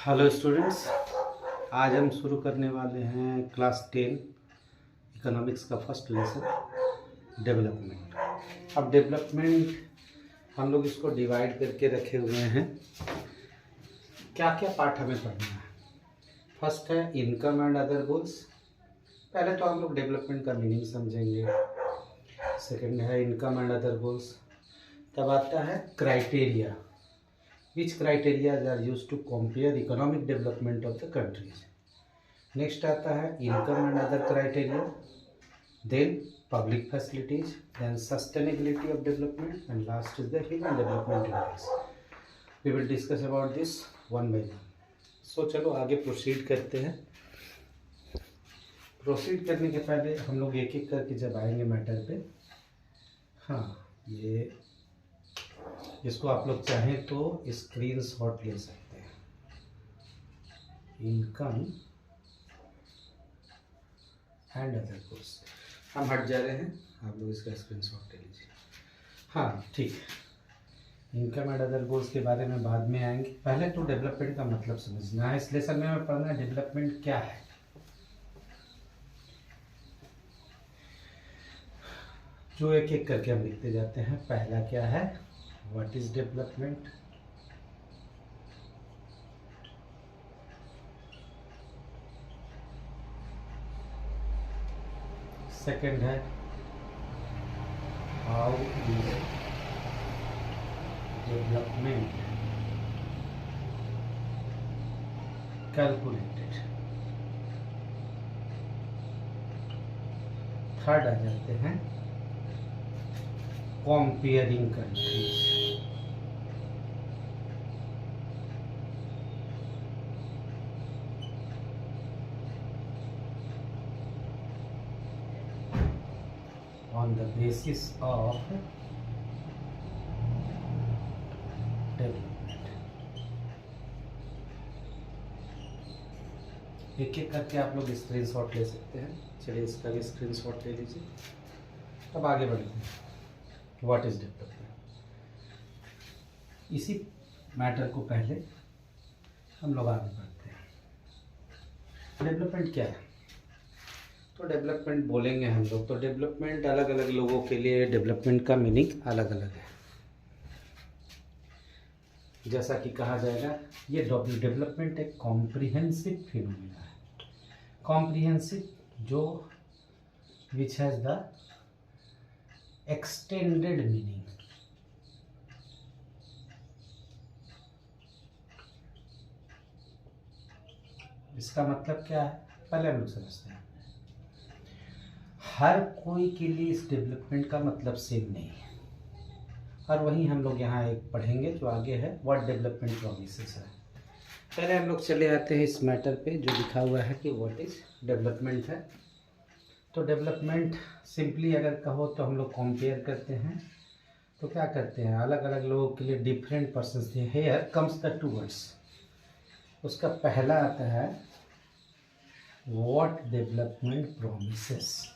Hello students, आज हम शुरू करने वाले हैं क्लास 10 इकोनॉमिक्स का फर्स्ट लेसन डेवलपमेंट। अब डेवलपमेंट हम लोग इसको डिवाइड करके रखे हुए हैं। क्या क्या पार्ट हमें पढ़ना है। फर्स्ट है इनकम एंड अदर गोल्स। पहले तो हम लोग डेवलपमेंट का मीनिंग समझेंगे। सेकंड है इनकम एंड अदर गोल्स। तब आता है criteria, which criteria are used to compare economic development of the countries. Next आता है income and other criteria, then public facilities, then sustainability of development, and last is the human development index. We will discuss about this one by one. So चलो आगे proceed करते हैं। Proceed करने के पहले हम लोग एक एक करके जब आएंगे मैटर पे, हाँ ये इसको आप लोग चाहें तो स्क्रीनशॉट ले सकते हैं। इनकम एंड अदर गोल्स हम हट जा रहे हैं, आप लोग इसका स्क्रीनशॉट ले लीजिए। हाँ ठीक है, इनकम एंड अदर गोल्स के बारे में बाद में आएंगे। पहले तो डेवलपमेंट का मतलब समझना है। इस लेसन में हमें पढ़ना है डेवलपमेंट क्या है। जो एक एक करके हम लिखते जाते हैं। पहला क्या है, What is development? Second है how is development calculated? Third आ जाते हैं comparing countries. On the basis of development. एक एक करके आप लोग स्क्रीनशॉट ले सकते हैं। चलिए इसका भी स्क्रीनशॉट ले लीजिए। अब आगे बढ़ते हैं। What is development. इसी मैटर को पहले हम लोग आगे बढ़ते हैं। डेवलपमेंट क्या है, तो डेवलपमेंट बोलेंगे हम लोग तो डेवलपमेंट अलग अलग लोगों के लिए डेवलपमेंट का मीनिंग अलग अलग है। जैसा कि कहा जाएगा ये डेवलपमेंट एक कॉम्प्रिहेंसिव फिनोमेना है। कॉम्प्रिहेंसिव जो which has the extended meaning. इसका मतलब क्या है, पहले हम लोग समझते हैं। हर कोई के लिए इस डेवलपमेंट का मतलब सेम नहीं है, और वहीं हम लोग यहाँ एक पढ़ेंगे जो आगे है व्हाट डेवलपमेंट प्रॉमिसेस है। पहले हम लोग चले आते हैं इस मैटर पे जो लिखा हुआ है कि व्हाट इज डेवलपमेंट है। तो डेवलपमेंट सिंपली अगर कहो तो हम लोग कंपेयर करते हैं। तो क्या करते हैं, अलग अलग लोगों के लिए डिफरेंट पर्सन्स थे। Here comes the two words. उसका पहला आता है व्हाट डेवलपमेंट प्रॉमिसेस।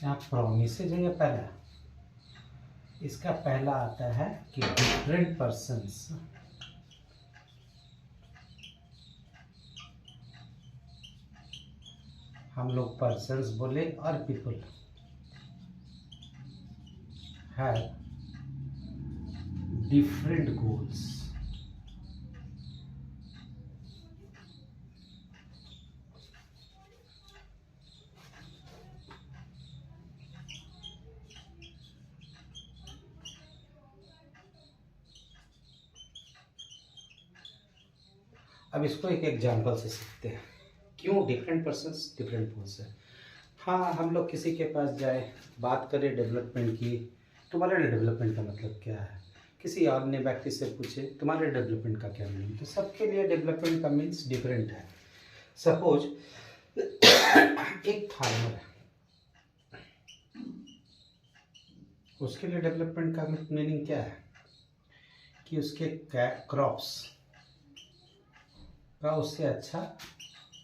यहाँ प्रॉमिसेज है या पहला, इसका पहला आता है कि डिफरेंट पर्सन्स हम लोग पर्सन्स बोले और पीपल हैव डिफरेंट गोल्स। अब इसको एक एग्जाम्पल से सीखते हैं। क्यों डिफरेंट पर्सन्स डिफरेंट गोल्स है। हाँ, हम लोग किसी के पास जाए, बात करें डेवलपमेंट की, तुम्हारे डेवलपमेंट का मतलब क्या है। किसी और ने व्यक्ति से पूछे तुम्हारे डेवलपमेंट का क्या मीनिंग, तो सबके लिए डेवलपमेंट का मीन्स डिफरेंट है। सपोज एक फार्मर है, उसके लिए डेवलपमेंट का मीनिंग क्या है कि उसके क्रॉप्स का उससे अच्छा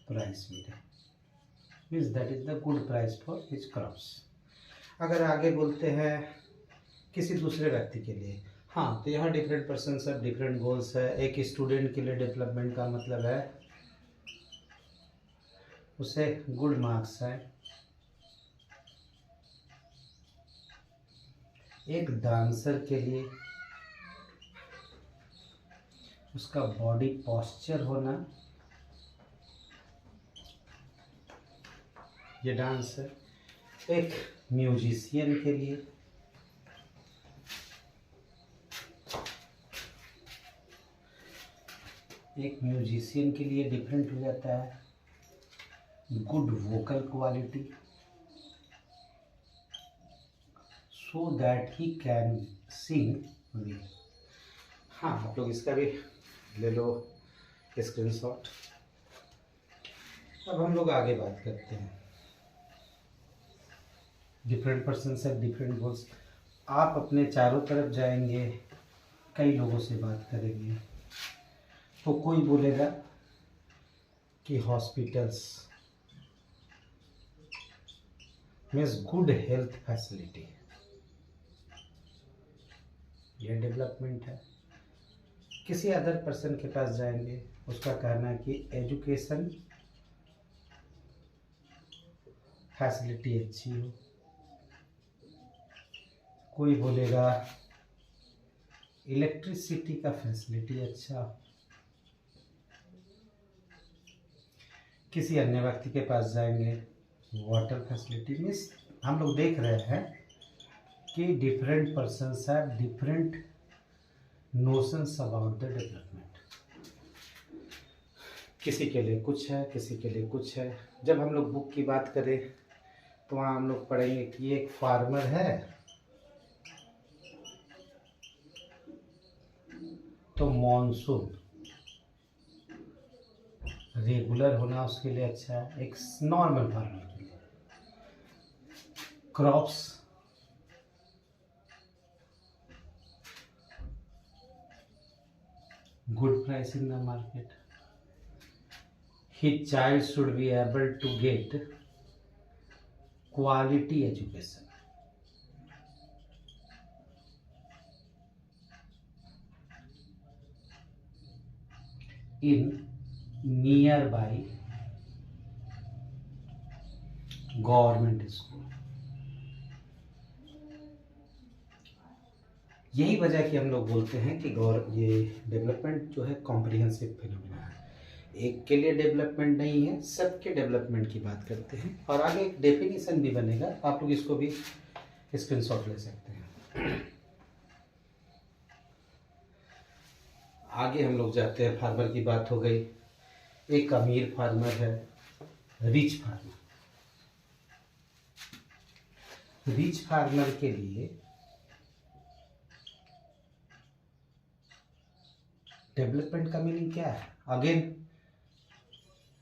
प्राइस मिले, means that is the good price for his crops. अगर आगे बोलते हैं किसी दूसरे व्यक्ति के लिए, हाँ, तो यहाँ डिफरेंट पर्सन सब डिफरेंट गोल्स है। एक स्टूडेंट के लिए डेवलपमेंट का मतलब है उसे गुड मार्क्स है। एक डांसर के लिए उसका बॉडी पोस्चर होना, ये डांस है। एक म्यूजिशियन के लिए डिफरेंट हो जाता है good vocal quality, so that he can sing well. हाँ, आप लोग इसका भी ले लो स्क्रीनशॉट। अब हम लोग आगे बात करते हैं। डिफरेंट पर्सन से डिफरेंट गोल्स। आप अपने चारों तरफ जाएंगे, कई लोगों से बात करेंगे, तो कोई बोलेगा कि hospitals means good health facility, यह डेवलपमेंट है। किसी अदर पर्सन के पास जाएंगे, उसका कहना है कि एजुकेशन फैसिलिटी अच्छी हो। कोई बोलेगा इलेक्ट्रिसिटी का फैसिलिटी अच्छा हो। किसी अन्य व्यक्ति के पास जाएंगे, वाटर फैसिलिटी। मीन्स हम लोग देख रहे हैं कि different persons have different notions about the development. किसी के लिए कुछ है, किसी के लिए कुछ है। जब हम लोग बुक की बात करें तो वहाँ हम लोग पढ़ेंगे कि एक फार्मर है तो मॉनसून रेगुलर होना उसके लिए अच्छा है। एक नॉर्मल फार्मर के लिए crops good price in the market. His child should be able to get quality education. In nearby government school. यही वजह कि हम लोग बोलते हैं कि ये डेवलपमेंट जो है कॉम्प्रिहेंसिव फिनोमेना है। एक के लिए डेवलपमेंट नहीं है, सबके डेवलपमेंट की बात करते हैं। और आगे एक डेफिनेशन भी बनेगा, आप लोग इसको भी स्क्रीनशॉट ले सकते हैं। आगे हम लोग जाते हैं। फार्मर की बात हो गई। एक अमीर फार्मर है, रिच फार्मर। रिच फार्मर के लिए डेवलपमेंट का मीनिंग क्या है? अगेन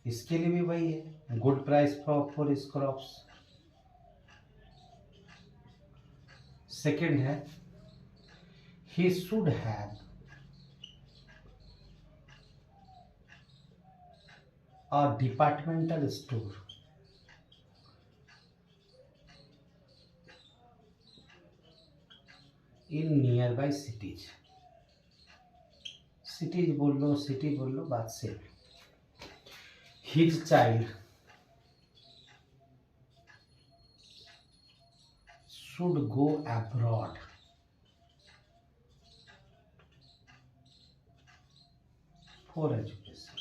इसके लिए भी वही है, good price for his crops. Second है he should have a departmental store in nearby cities. Cities बोल लो, सिटी बोल लो, बात same. His child should go abroad for education.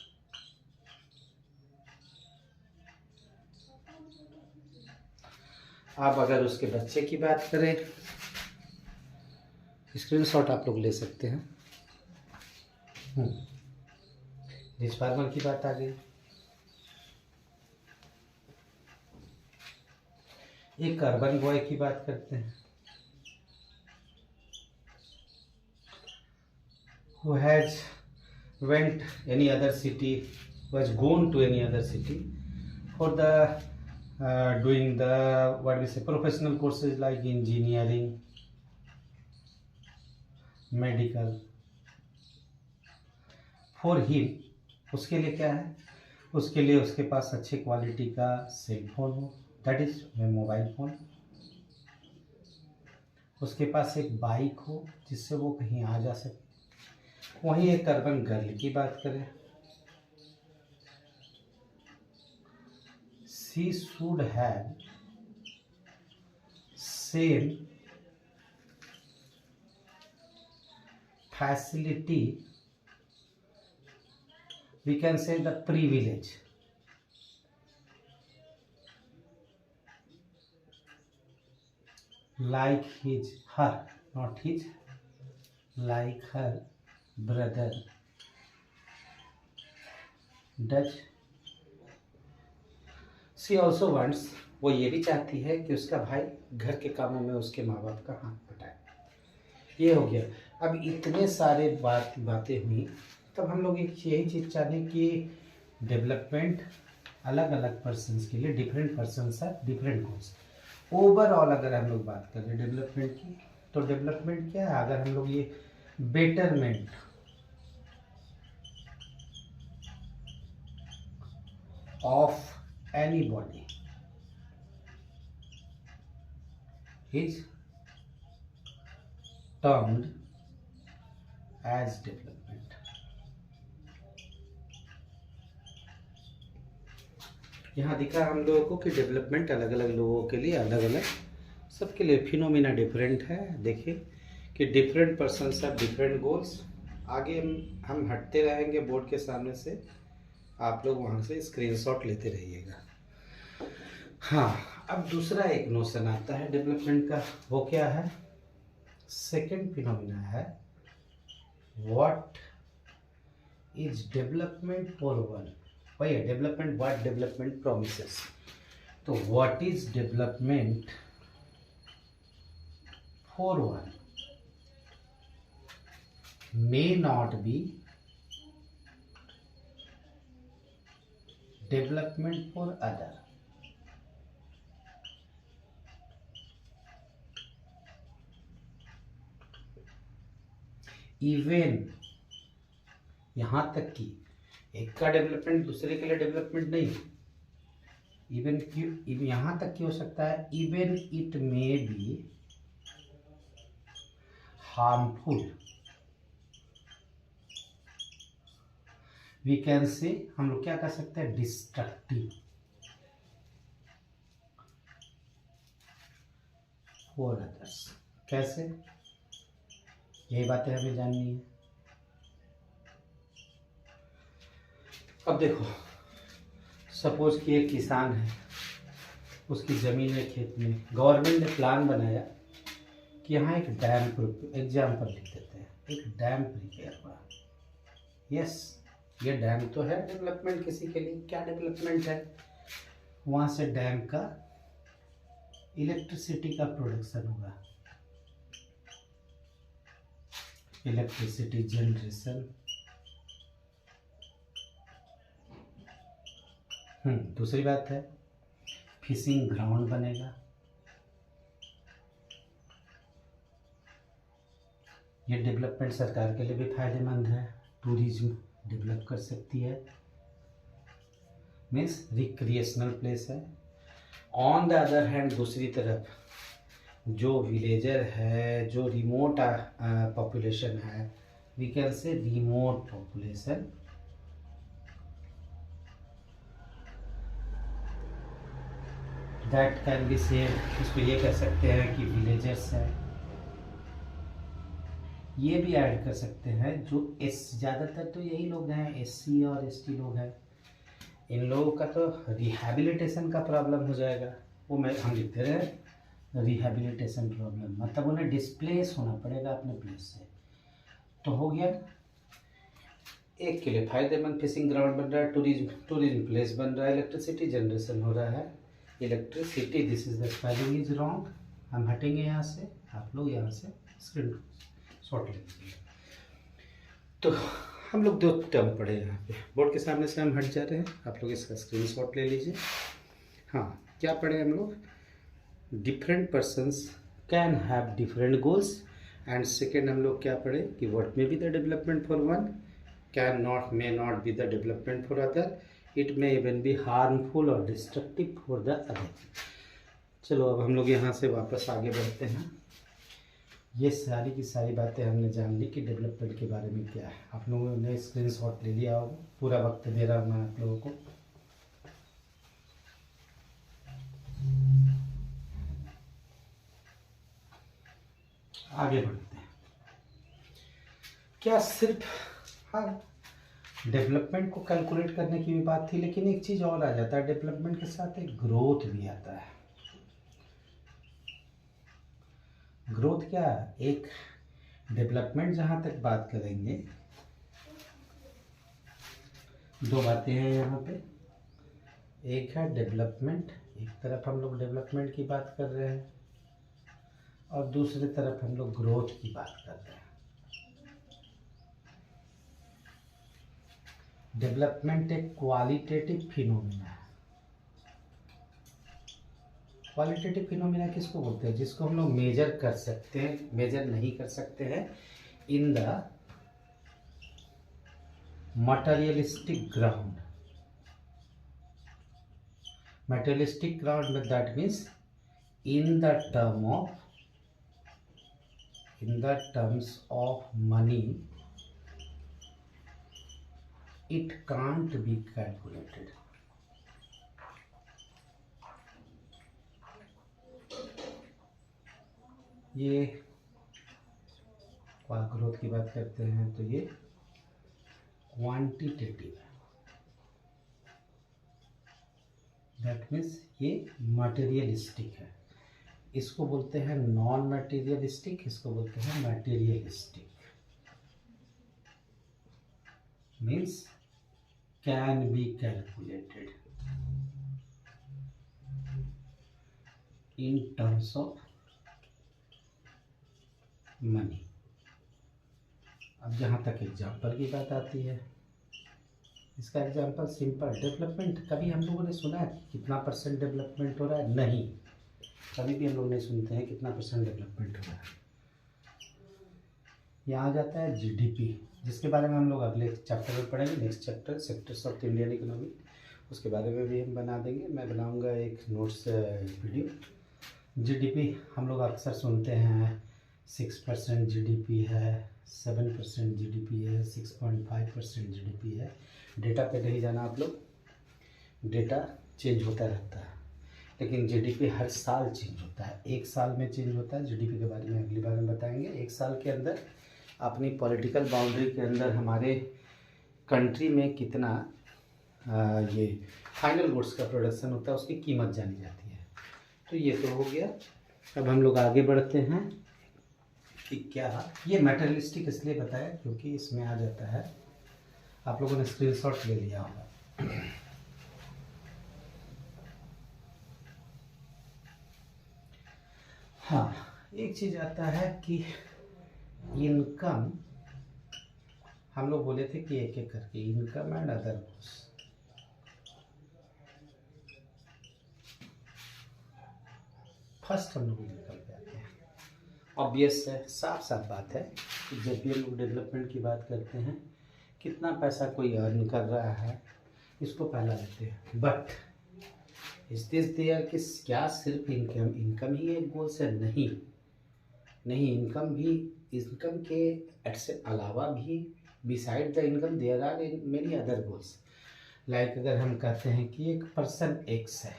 आप अगर उसके बच्चे की बात करें, स्क्रीनशॉट आप लोग ले सकते हैं। रिच फार्मर की बात आ गई। एक अर्बन बॉय की बात करते हैं, who has went any other city, who has gone to any other city for the doing the what we say professional courses like engineering, medical. For him, उसके लिए क्या है? उसके लिए उसके पास अच्छे क्वालिटी का सेल फोन हो, दैट इज मोबाइल फ़ोन। उसके पास एक बाइक हो जिससे वो कहीं आ जा सके। वहीं एक अर्बन गर्ल की बात करें, she should have same facility, we can say the privilege, like her, not his, like her brother does. She also wants, वो ये भी चाहती है कि उसका भाई घर के कामों में उसके माँ बाप का हाथ बटाए। ये हो गया। अब इतने सारे बातें हुई, तब हम लोग एक यही चीज़ चाहते कि डेवलपमेंट अलग अलग पर्सन्स के लिए, different persons are different goals. Overall अगर हम लोग बात करें डेवलपमेंट की, तो डेवलपमेंट क्या है? अगर हम लोग ये betterment of anybody is termed as development। यहाँ दिखा हम लोगों को कि डेवलपमेंट अलग अलग लोगों के लिए अलग अलग, सबके लिए फिनोमिना डिफरेंट है। देखिए कि different persons have different goals. आगे हम हटते रहेंगे बोर्ड के सामने से, आप लोग वहाँ से स्क्रीनशॉट लेते रहिएगा। हाँ, अब दूसरा एक नोशन आता है डेवलपमेंट का, वो क्या है? सेकेंड फिनोमिना है what is development for one. वही है डेवलपमेंट, व्हाट डेवलपमेंट प्रोमिसेस। तो what is development for one may not be development for other. Even यहाँ तक कि एक का डेवलपमेंट दूसरे के लिए डेवलपमेंट नहीं, इवन यहाँ तक कि हो सकता है even it may be harmful, we can say, हम लोग क्या कर सकते हैं? Destructive for others. कैसे? यही बातें हमें जाननी है। अब देखो, सपोज कि एक किसान है, उसकी ज़मीन है, खेत में गवर्नमेंट ने प्लान बनाया कि यहाँ एक डैम, एग्जाम्पल लिख देते हैं, एक डैम प्रिपेयर हुआ। यस, ये डैम तो है डेवलपमेंट किसी के लिए। क्या डेवलपमेंट है? वहाँ से डैम का इलेक्ट्रिसिटी का प्रोडक्शन होगा, इलेक्ट्रिसिटी जनरेशन। दूसरी बात है फिशिंग ग्राउंड बनेगा। ये डेवलपमेंट सरकार के लिए भी फायदेमंद है, टूरिज्म डेवलप कर सकती है, मीन्स रिक्रिएशनल प्लेस है। ऑन द अदर हैंड दूसरी तरफ जो विलेजर है, जो रिमोट पॉपुलेशन है, we can say remote population, that can be same, इसको ये कह सकते हैं कि विलेजर्स हैं। ये भी ऐड कर सकते हैं जो ज़्यादातर तो यही लोग हैं, एससी और एसटी लोग हैं। इन लोगों का तो रिहैबिलिटेशन का प्रॉब्लम हो जाएगा, वो हम लिखते रहे रिहैबिलिटेशन प्रॉब्लम, मतलब उन्हें डिस्प्लेस होना पड़ेगा अपने प्लेस से। तो हो गया, एक के लिए फायदेमंद, फिशिंग ग्राउंड बन रहा है, टूरिज्म प्लेस बन रहा है, इलेक्ट्रिसिटी जनरेशन हो रहा है। Electricity, this is the spelling is wrong, हम हटेंगे यहाँ से, आप लोग यहाँ से स्क्रीन शॉट ले लीजिए। तो हम लोग दो टर्म पढ़े यहाँ पे, बोर्ड के सामने से हम हट जा रहे हैं, आप लोग इसका स्क्रीन शॉट ले लीजिए। हाँ, क्या पढ़े हम लोग? Different persons can have different goals, and second हम लोग क्या पढ़े कि what may be the development for one can not, may not be the development for other. It may even be harmful और डिस्ट्रक्टिव फॉर द अदर। चलो अब हम लोग यहाँ से वापस आगे बढ़ते हैं। ये सारी की सारी बातें हमने जान ली कि डेवलपमेंट के बारे में क्या है। आप लोगों ने स्क्रीनशॉट ले लिया होगा, पूरा वक्त दे रहा हूँ मैं आप लोगों को। आगे बढ़ते हैं। क्या सिर्फ हाँ डेवलपमेंट को कैलकुलेट करने की भी बात थी, लेकिन एक चीज़ और आ जाता है, डेवलपमेंट के साथ एक ग्रोथ भी आता है। ग्रोथ क्या है? एक डेवलपमेंट जहाँ तक बात करेंगे, दो बातें हैं यहाँ पे। एक है डेवलपमेंट, एक तरफ हम लोग डेवलपमेंट की बात कर रहे हैं और दूसरी तरफ हम लोग ग्रोथ की बात कर रहे हैं। डेवलपमेंट एक क्वालिटेटिव फिनोमिना है। क्वालिटेटिव फिनोमिना किसको बोलते हैं? जिसको हम लोग मेजर कर सकते हैं, मेजर नहीं कर सकते हैं in the materialistic ground. Materialistic ground में that means in the terms of money, it can't be calculated. ये ग्रोथ की बात करते हैं तो ये क्वांटिटेटिव है, दैट मीन्स ये मटेरियलिस्टिक है। इसको बोलते हैं नॉन मटेरियलिस्टिक, इसको बोलते हैं materialistic. Means can be calculated in terms of money. अब जहाँ तक एग्जाम्पल की बात आती है, इसका एग्जाम्पल सिंपल, डेवलपमेंट। कभी हम लोगों ने सुना है कितना परसेंट डेवलपमेंट हो रहा है? नहीं, कभी भी हम लोग नहीं सुनते हैं कितना परसेंट डेवलपमेंट हो रहा है। यहाँ आ जाता है जीडीपी, जिसके बारे में हम लोग अगले चैप्टर में पढ़ेंगे। Next chapter sectors of Indian economy, उसके बारे में भी हम बना देंगे। मैं बनाऊंगा एक नोट्स वीडियो। जीडीपी हम लोग अक्सर सुनते हैं 6% जीडीपी है, 7% जीडीपी है, 6.5% जीडीपी है। डेटा पे नहीं जाना आप लोग, डेटा चेंज होता रहता है, लेकिन जीडीपी हर साल चेंज होता है। एक साल में चेंज होता है। जीडीपी के बारे में अगली बार में बताएंगे। एक साल के अंदर अपनी पॉलिटिकल बाउंड्री के अंदर हमारे कंट्री में कितना ये फाइनल गुड्स का प्रोडक्शन होता है, उसकी कीमत जानी जाती है। तो ये तो हो गया। अब हम लोग आगे बढ़ते हैं कि क्या ये मटेरियलिस्टिक इसलिए बताया क्योंकि इसमें आ जाता है, आप लोगों ने स्क्रीनशॉट ले लिया होगा। हाँ, एक चीज़ आता है कि इनकम, हम लोग बोले थे कि एक एक करके income and other goods. First हम लोग इनकम पे आते हैं। ऑब्वियस है, साफ साफ बात है कि जब भी हम लोग डेवलपमेंट की बात करते हैं, कितना पैसा कोई अर्न कर रहा है, इसको पहला लेते हैं। बट इज दिस देयर कि क्या सिर्फ इनकम ही एक गोल्स है? नहीं, इनकम के अलावा भी beside the income there are many other goals. Like अगर हम कहते हैं कि एक पर्सन एक्स है,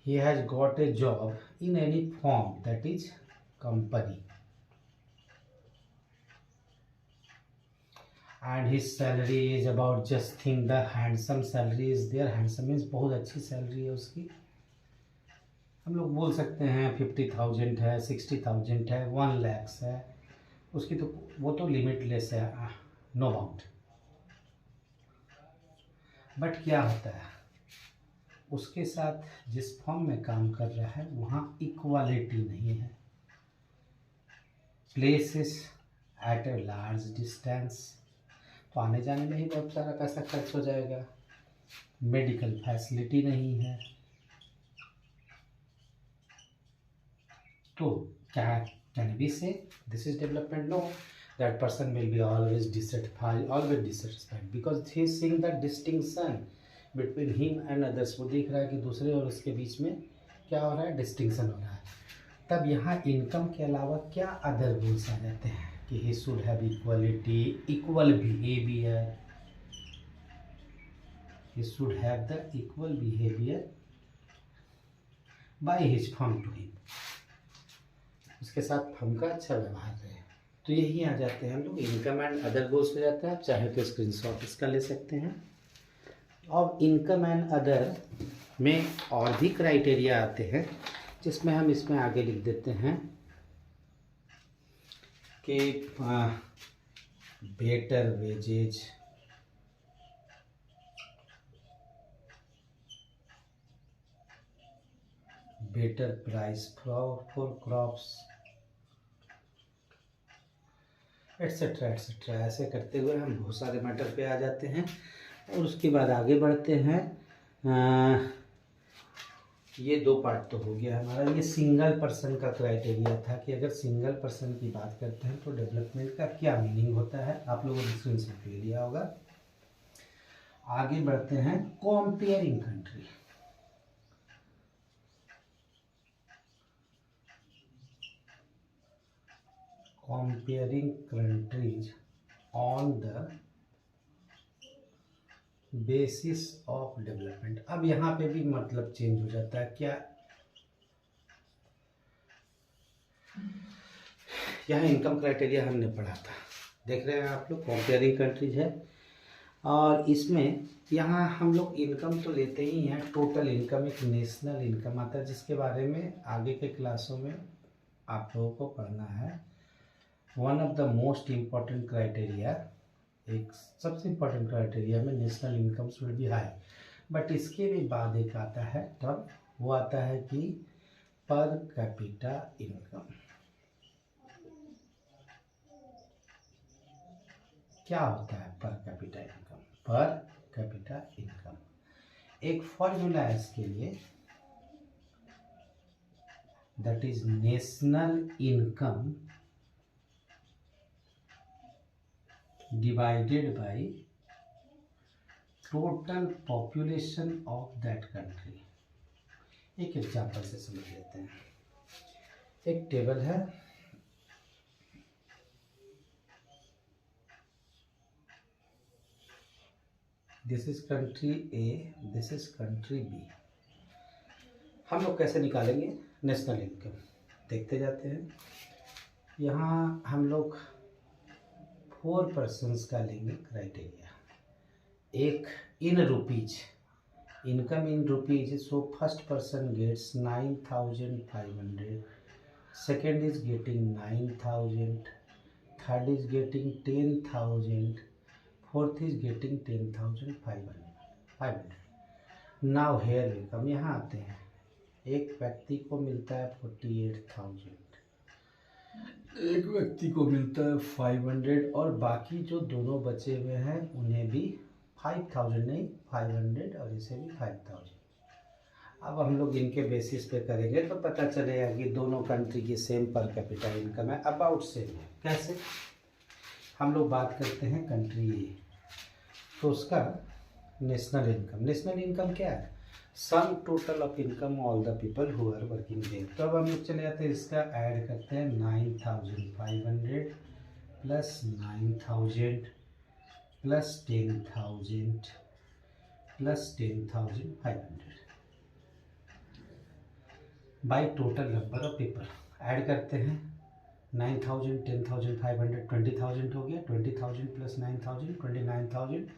he has got a job in any form, that is company, and his salary is about, just think the handsome salary is there, handsome means बहुत अच्छी salary है उसकी। हम लोग बोल सकते हैं 50,000 है, 60,000 है, 1 लाख है उसकी, तो वो तो लिमिटलेस है, नो बाउंड। बट क्या होता है, उसके साथ जिस फॉर्म में काम कर रहा है वहाँ इक्वालिटी नहीं है। Places at a large distance, तो आने जाने में ही बहुत सारा पैसा खर्च हो जाएगा। मेडिकल फैसिलिटी नहीं है। तो क्या can be say this is development? No, that person will be always dissatisfied because he is seeing the distinction between him and others. वो देख रहा है कि दूसरे और उसके बीच में क्या हो रहा है, डिस्टिंक्शन हो रहा है। तब यहाँ इनकम के अलावा क्या अदर गोल्स आ जाते हैं कि he should have equality, equal behavior, he should have the equal behavior by his firm to him, उसके साथ फर्म का अच्छा व्यवहार रहे। तो यही आ जाते हैं हम लोग, इनकम एंड अदर गोल्स हो जाता है। आप चाहे तो स्क्रीनशॉट इसका ले सकते हैं। और इनकम एंड अदर में और भी क्राइटेरिया आते हैं, जिसमें हम इसमें आगे लिख देते हैं कि better wages, better price for crops, etcetera etcetera. ऐसे करते हुए हम बहुत सारे मैटर पे आ जाते हैं और उसके बाद आगे बढ़ते हैं। ये दो पार्ट तो हो गया हमारा। ये सिंगल पर्सन का क्राइटेरिया था कि अगर सिंगल पर्सन की बात करते हैं तो डेवलपमेंट का क्या मीनिंग होता है, आप लोगों ने स्क्रीनशॉट ले लिया होगा। आगे बढ़ते हैं comparing country. Comparing countries on the basis of development। अब यहाँ पे भी मतलब चेंज हो जाता है। क्या यहाँ इनकम क्राइटेरिया हमने पढ़ा था, देख रहे हैं आप लोग, कंपेयरिंग कंट्रीज है। और इसमें यहाँ हम लोग इनकम तो लेते ही हैं, टोटल इनकम एक नेशनल इनकम आता है, जिसके बारे में आगे के क्लासों में आप लोगों को पढ़ना है। One of the most important criteria, एक सबसे इम्पॉर्टेंट क्राइटेरिया में national income should be high. But इसके भी बाद एक आता है टर्म, वो आता है कि पर कैपिटा इनकम। क्या होता है per capita income? Per capita income एक फॉर्मूला है इसके लिए, that is national income divided by total population of that country। एक एग्जाम्पल से समझ लेते हैं। एक टेबल है, this is country A, this is country B. हम लोग कैसे निकालेंगे नेशनल इनकम, देखते जाते हैं। यहाँ हम लोग 4 पर्सन्स का लेंगे क्राइटेरिया। एक in rupees, income in rupees, so first person gets 9,500, second is getting 9,000, third is getting 10,000, fourth is getting 10,500। Now here we come, यहाँ आते हैं। एक व्यक्ति को मिलता है 48,000, एक व्यक्ति को मिलता है 500, और बाकी जो दोनों बचे हुए हैं उन्हें भी 5,000 नहीं 500, और इसे भी 5,000। अब हम लोग इनके बेसिस पे करेंगे तो पता चलेगा कि दोनों कंट्री की सेम पर कैपिटा इनकम है, अबाउट सेम है। कैसे? हम लोग बात करते हैं कंट्री ए, तो उसका नेशनल इनकम क्या है? Sum total of income all the people who are working there. तो अब हम लोग चले जाते हैं, इसका ऐड करते हैं 9,500 plus 9,000 plus 10,000 plus 10,500 by total number of people. Add करते हैं 9,000 10,500 20,000 हो गया, 20,000 प्लस 9,000 29,000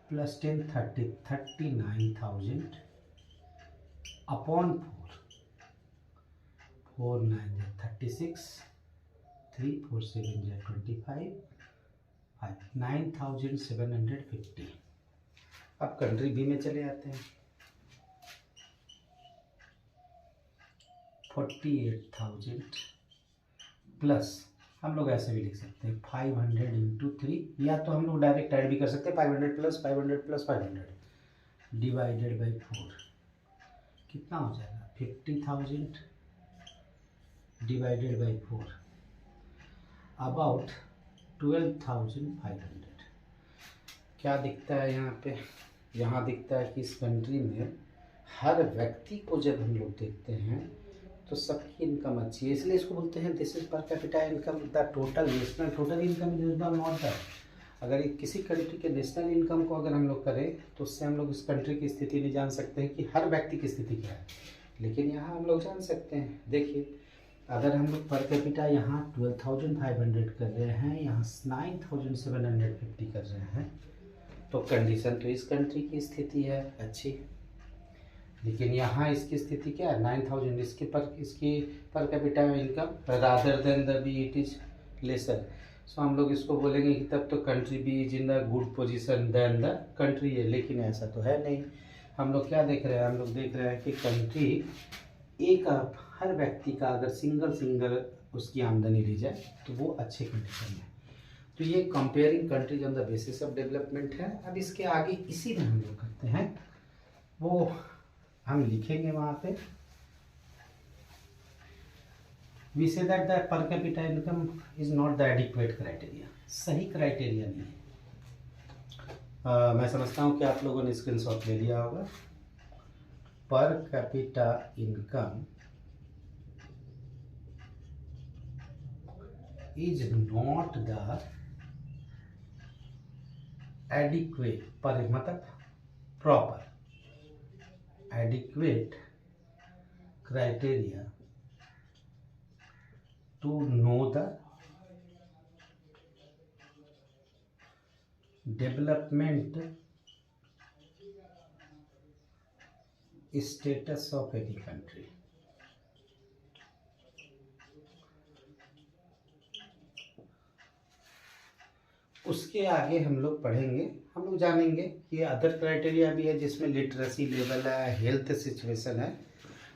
प्लस 10 39,000 अपॉन 4 9 36 3 4 7 25 5 9,750। अब कंट्री बी में चले आते हैं। 48,000 प्लस, हम लोग ऐसे भी लिख सकते हैं 500 इंटू 3, या तो हम लोग डायरेक्ट ऐड भी कर सकते हैं 500 प्लस 500 प्लस 500 डिवाइडेड बाई 4। कितना हो जाएगा? 50,000 डिवाइडेड बाई 4 अबाउट 12,500। क्या दिखता है यहाँ पे? यहाँ दिखता है कि इस कंट्री में हर व्यक्ति को जब हम लोग देखते हैं तो सबकी इनकम अच्छी है, इसलिए इसको बोलते हैं दिस इज पर capita income. The total national total income is not that. अगर किसी कंट्री के नेशनल इनकम को अगर हम लोग करें तो उससे हम लोग उस कंट्री की स्थिति नहीं जान सकते हैं कि हर व्यक्ति की स्थिति क्या है, लेकिन यहाँ हम लोग जान सकते हैं। देखिए, अगर हम लोग पर कैपिटा यहाँ 12,500 कर रहे हैं, यहाँ 9,750 कर रहे हैं, तो कंडीशन तो इस कंट्री की स्थिति है अच्छी, लेकिन यहाँ इसकी स्थिति क्या है? 9,000। इसकी per capita income rather than the B it is lesser. So हम लोग इसको बोलेंगे कि तब तो country B is in the good position then the country है, लेकिन ऐसा तो है नहीं। हम लोग क्या देख रहे हैं? हम लोग देख रहे हैं कि कंट्री एक हर व्यक्ति का अगर सिंगल उसकी आमदनी ली जाए तो वो अच्छे कंडीशन में। तो ये comparing countries on the basis of development है। अब इसके आगे इसी में हम लोग करते हैं, वो हम लिखेंगे वहाँ पे। We say that the per capita income is not the adequate criteria. सही क्राइटेरिया नहीं है। मैं समझता हूँ कि आप लोगों ने स्क्रीनशॉट ले लिया होगा। पर capita income is not the adequate, पर मतलब proper adequate criteria to know the development status of any country। उसके आगे हम लोग पढ़ेंगे, हम लोग जानेंगे कि अदर क्राइटेरिया भी है जिसमें लिटरेसी लेवल है, हेल्थ सिचुएशन है,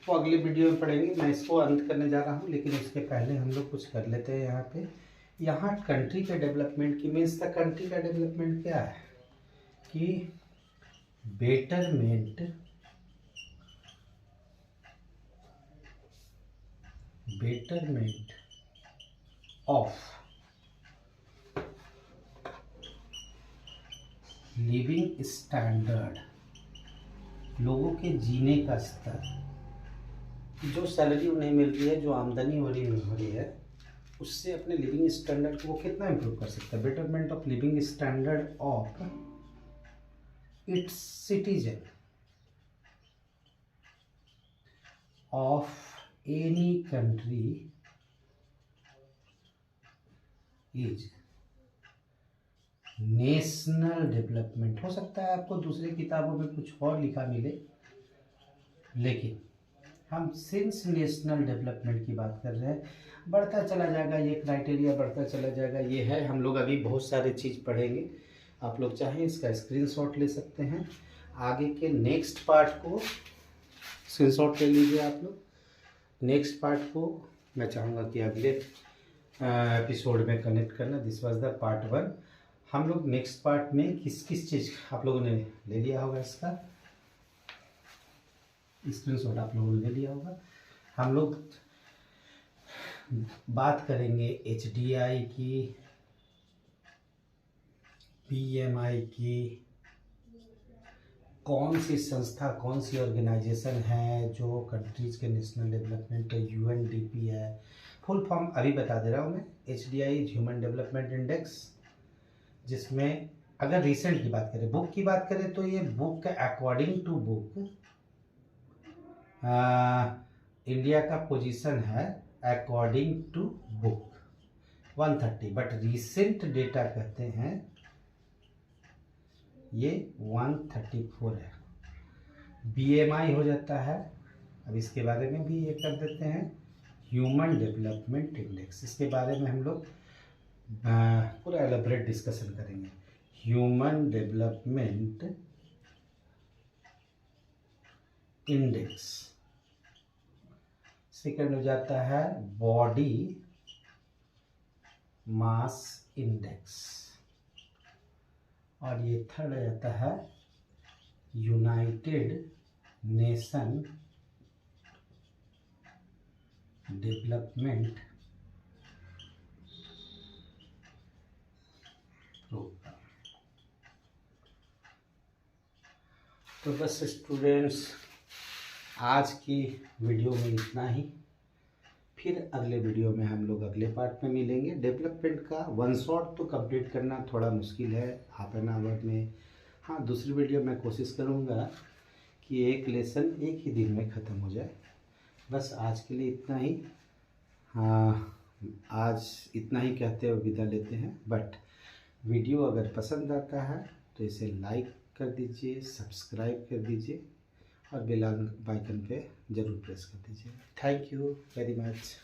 वो अगले वीडियो में पढ़ेंगे। मैं इसको अंत करने जा रहा हूँ, लेकिन इसके पहले हम लोग कुछ कर लेते हैं। यहाँ पे यहाँ कंट्री के डेवलपमेंट की मीन्स द कंट्री का डेवलपमेंट क्या है कि बेटरमेंट ऑफ लिविंग स्टैंडर्ड, लोगों के जीने का स्तर, जो सैलरी उन्हें मिल रही है, जो आमदनी हो रही है, उससे अपने लिविंग स्टैंडर्ड को वो कितना इम्प्रूव कर सकता है। Betterment of living standard of its citizen of any country is national development. हो सकता है आपको दूसरी किताबों में कुछ और लिखा मिले, लेकिन हम सिंस नेशनल डेवलपमेंट की बात कर रहे हैं, बढ़ता चला जाएगा ये क्राइटेरिया, बढ़ता चला जाएगा। ये है, हम लोग अभी बहुत सारे चीज़ पढ़ेंगे। आप लोग चाहें इसका स्क्रीनशॉट ले सकते हैं। आगे के नेक्स्ट पार्ट को स्क्रीनशॉट ले लीजिए आप लोग। नेक्स्ट पार्ट को मैं चाहूँगा कि अगले एपिसोड में कनेक्ट करना। This was the part 1। हम लोग नेक्स्ट पार्ट में किस किस चीज़ आप लोगों ने ले लिया होगा, इसका स्क्रीनशॉट आप लोगों ने ले लिया होगा। हम लोग बात करेंगे HDI की, PMI की, कौन सी संस्था, कौन सी ऑर्गेनाइजेशन है जो कंट्रीज के नेशनल डेवलपमेंट है। UNDP है, फुल फॉर्म अभी बता दे रहा हूँ मैं। HDI ह्यूमन डेवलपमेंट इंडेक्स, जिसमें अगर रिसेंट की बात करें, बुक की बात करें, तो ये book according to book India का पोजीशन है according to book 130, but recent data कहते हैं ये 134 है। BMI हो जाता है, अब इसके बारे में भी ये कर देते हैं, ह्यूमन डेवलपमेंट इंडेक्स। इसके बारे में हम लोग पूरा एलाबोरेट डिस्कशन करेंगे। Human development index. सेकंड हो जाता है बॉडी मास इंडेक्स, और ये थर्ड हो जाता है यूनाइटेड नेशन डेवलपमेंट होगा। तो बस स्टूडेंट्स, आज की वीडियो में इतना ही। फिर अगले वीडियो में हम लोग अगले पार्ट में मिलेंगे। डेवलपमेंट का वन शॉट तो कंप्लीट करना थोड़ा मुश्किल है, हाफ एन आवर में। हाँ, दूसरी वीडियो मैं कोशिश करूँगा कि एक लेसन एक ही दिन में ख़त्म हो जाए। बस आज के लिए इतना ही। हाँ, आज इतना ही कहते हुए विदा लेते हैं। बट वीडियो अगर पसंद आता है तो इसे लाइक कर दीजिए, सब्सक्राइब कर दीजिए और बेल आइकन पे ज़रूर प्रेस कर दीजिए। Thank you very much.